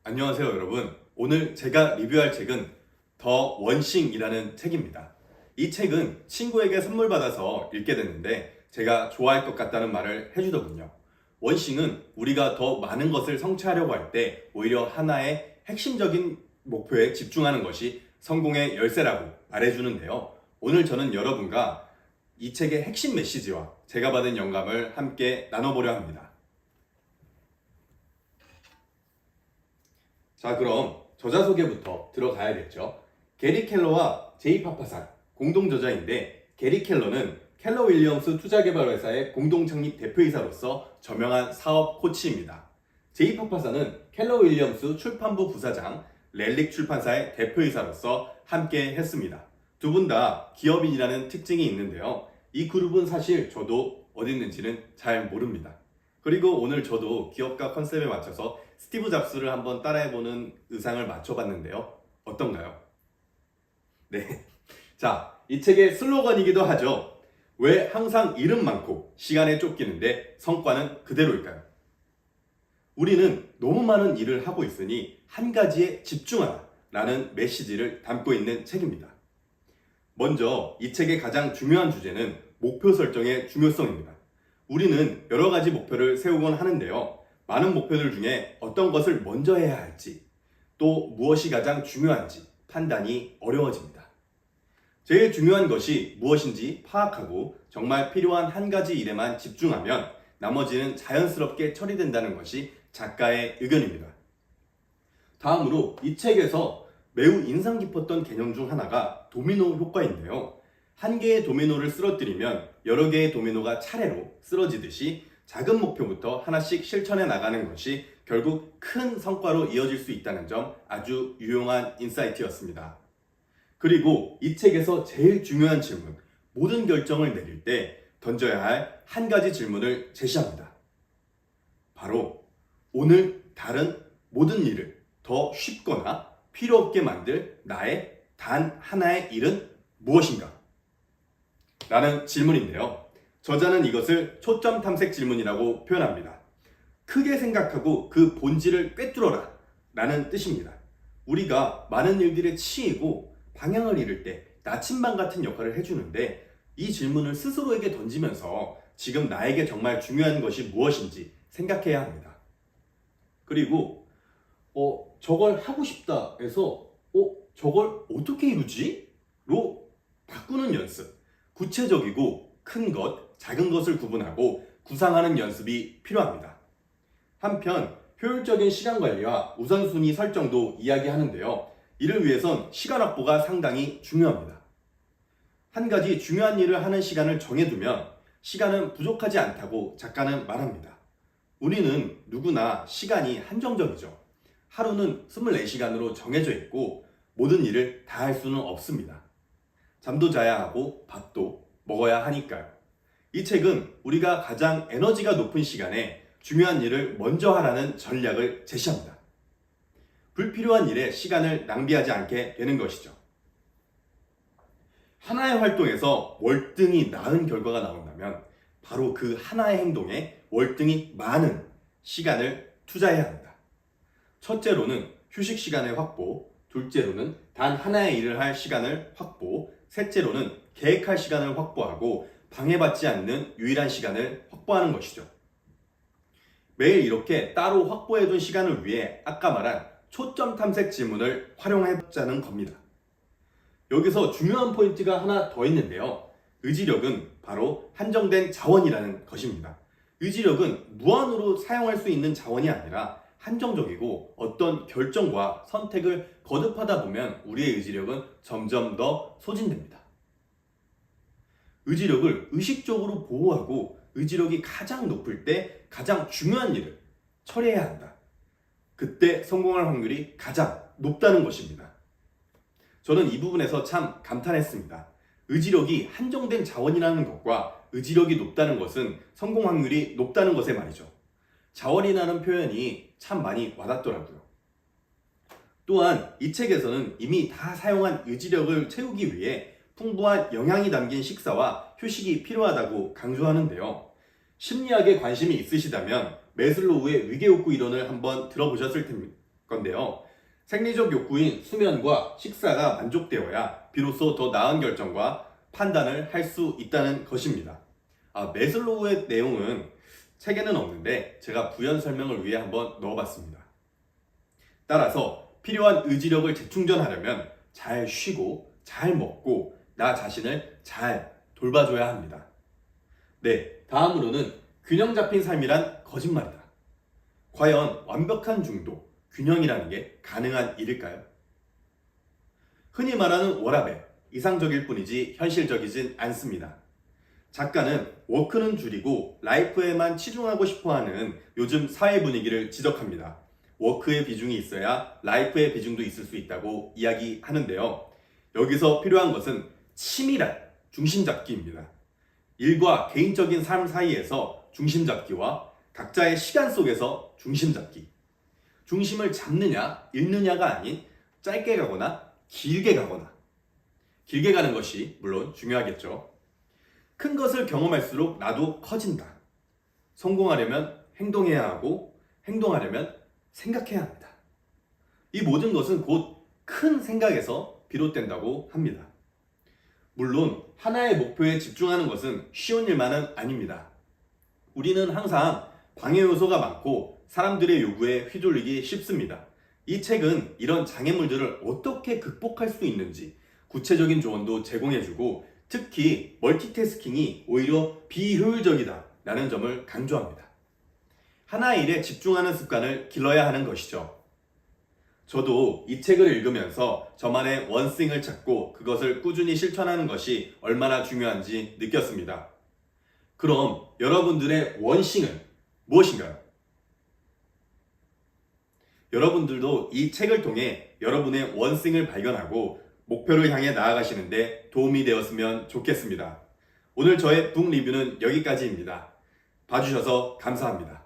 안녕하세요, 여러분. 오늘 제가 리뷰할 책은 더 원싱이라는 책입니다. 이 책은 친구에게 선물 받아서 읽게 됐는데 제가 좋아할 것 같다는 말을 해주더군요. 원싱은 우리가 더 많은 것을 성취하려고 할 때 오히려 하나의 핵심적인 목표에 집중하는 것이 성공의 열쇠라고 말해주는데요. 오늘 저는 여러분과 이 책의 핵심 메시지와 제가 받은 영감을 함께 나눠보려 합니다. 자, 그럼 저자 소개부터 들어가야겠죠. 게리 켈러와 제이 파파산 공동 저자인데, 게리 켈러는 켈러 윌리엄스 투자개발회사의 공동 창립 대표이사로서 저명한 사업 코치입니다. 제이 파파산은 켈러 윌리엄스 출판부 부사장, 렐릭 출판사의 대표이사로서 함께 했습니다. 두 분 다 기업인이라는 특징이 있는데요. 이 그룹은 사실 저도 어디 있는지는 잘 모릅니다. 그리고 오늘 저도 기업가 컨셉에 맞춰서 스티브 잡스를 한번 따라해보는 의상을 맞춰봤는데요. 어떤가요? 네. 자, 이 책의 슬로건이기도 하죠. 왜 항상 일은 많고 시간에 쫓기는데 성과는 그대로일까요? 우리는 너무 많은 일을 하고 있으니 한 가지에 집중하라 라는 메시지를 담고 있는 책입니다. 먼저 이 책의 가장 중요한 주제는 목표 설정의 중요성입니다. 우리는 여러 가지 목표를 세우곤 하는데요. 많은 목표들 중에 어떤 것을 먼저 해야 할지, 또 무엇이 가장 중요한지 판단이 어려워집니다. 제일 중요한 것이 무엇인지 파악하고 정말 필요한 한 가지 일에만 집중하면 나머지는 자연스럽게 처리된다는 것이 작가의 의견입니다. 다음으로 이 책에서 매우 인상 깊었던 개념 중 하나가 도미노 효과인데요. 한 개의 도미노를 쓰러뜨리면 여러 개의 도미노가 차례로 쓰러지듯이 작은 목표부터 하나씩 실천해 나가는 것이 결국 큰 성과로 이어질 수 있다는 점, 아주 유용한 인사이트였습니다. 그리고 이 책에서 제일 중요한 질문, 모든 결정을 내릴 때 던져야 할 한 가지 질문을 제시합니다. 바로 오늘 다른 모든 일을 더 쉽거나 필요 없게 만들 나의 단 하나의 일은 무엇인가? 라는 질문인데요. 저자는 이것을 초점 탐색 질문이라고 표현합니다. 크게 생각하고 그 본질을 꿰뚫어라 라는 뜻입니다. 우리가 많은 일들에 치이고 방향을 잃을 때 나침반 같은 역할을 해주는데, 이 질문을 스스로에게 던지면서 지금 나에게 정말 중요한 것이 무엇인지 생각해야 합니다. 그리고 저걸 하고 싶다 해서 저걸 어떻게 이루지? 로 바꾸는 연습. 구체적이고 큰 것, 작은 것을 구분하고 구상하는 연습이 필요합니다. 한편 효율적인 시간 관리와 우선순위 설정도 이야기하는데요. 이를 위해선 시간 확보가 상당히 중요합니다. 한 가지 중요한 일을 하는 시간을 정해두면 시간은 부족하지 않다고 작가는 말합니다. 우리는 누구나 시간이 한정적이죠. 하루는 24시간으로 정해져 있고 모든 일을 다 할 수는 없습니다. 잠도 자야 하고 밥도 먹어야 하니까요. 이 책은 우리가 가장 에너지가 높은 시간에 중요한 일을 먼저 하라는 전략을 제시합니다. 불필요한 일에 시간을 낭비하지 않게 되는 것이죠. 하나의 활동에서 월등히 나은 결과가 나온다면 바로 그 하나의 행동에 월등히 많은 시간을 투자해야 합니다. 첫째로는 휴식 시간의 확보, 둘째로는 단 하나의 일을 할 시간을 확보, 셋째로는 계획할 시간을 확보하고 방해받지 않는 유일한 시간을 확보하는 것이죠. 매일 이렇게 따로 확보해둔 시간을 위해 아까 말한 초점 탐색 질문을 활용해보자는 겁니다. 여기서 중요한 포인트가 하나 더 있는데요. 의지력은 바로 한정된 자원이라는 것입니다. 의지력은 무한으로 사용할 수 있는 자원이 아니라 한정적이고, 어떤 결정과 선택을 거듭하다 보면 우리의 의지력은 점점 더 소진됩니다. 의지력을 의식적으로 보호하고 의지력이 가장 높을 때 가장 중요한 일을 처리해야 한다. 그때 성공할 확률이 가장 높다는 것입니다. 저는 이 부분에서 참 감탄했습니다. 의지력이 한정된 자원이라는 것과 의지력이 높다는 것은 성공 확률이 높다는 것의 말이죠. 자원이라는 표현이 참 많이 와닿더라고요. 또한 이 책에서는 이미 다 사용한 의지력을 채우기 위해 풍부한 영양이 담긴 식사와 휴식이 필요하다고 강조하는데요. 심리학에 관심이 있으시다면 매슬로우의 위계욕구 이론을 한번 들어보셨을 건데요. 생리적 욕구인 수면과 식사가 만족되어야 비로소 더 나은 결정과 판단을 할 수 있다는 것입니다. 메슬로우의 내용은 책에는 없는데 제가 부연 설명을 위해 한번 넣어봤습니다. 따라서 필요한 의지력을 재충전하려면 잘 쉬고 잘 먹고 나 자신을 잘 돌봐줘야 합니다. 네, 다음으로는 균형 잡힌 삶이란 거짓말이다. 과연 완벽한 중도, 균형이라는 게 가능한 일일까요? 흔히 말하는 워라밸, 이상적일 뿐이지 현실적이진 않습니다. 작가는 워크는 줄이고 라이프에만 치중하고 싶어하는 요즘 사회 분위기를 지적합니다. 워크의 비중이 있어야 라이프의 비중도 있을 수 있다고 이야기하는데요. 여기서 필요한 것은 치밀한 중심 잡기입니다. 일과 개인적인 삶 사이에서 중심 잡기와 각자의 시간 속에서 중심 잡기. 중심을 잡느냐, 잃느냐가 아닌 짧게 가거나 길게 가거나. 길게 가는 것이 물론 중요하겠죠. 큰 것을 경험할수록 나도 커진다. 성공하려면 행동해야 하고 행동하려면 생각해야 합니다. 이 모든 것은 곧 큰 생각에서 비롯된다고 합니다. 물론 하나의 목표에 집중하는 것은 쉬운 일만은 아닙니다. 우리는 항상 방해 요소가 많고 사람들의 요구에 휘둘리기 쉽습니다. 이 책은 이런 장애물들을 어떻게 극복할 수 있는지 구체적인 조언도 제공해주고 특히 멀티태스킹이 오히려 비효율적이다 라는 점을 강조합니다. 하나의 일에 집중하는 습관을 길러야 하는 것이죠. 저도 이 책을 읽으면서 저만의 원싱을 찾고 그것을 꾸준히 실천하는 것이 얼마나 중요한지 느꼈습니다. 그럼 여러분들의 원싱은 무엇인가요? 여러분들도 이 책을 통해 여러분의 원싱을 발견하고 목표를 향해 나아가시는데 도움이 되었으면 좋겠습니다. 오늘 저의 북 리뷰는 여기까지입니다. 봐주셔서 감사합니다.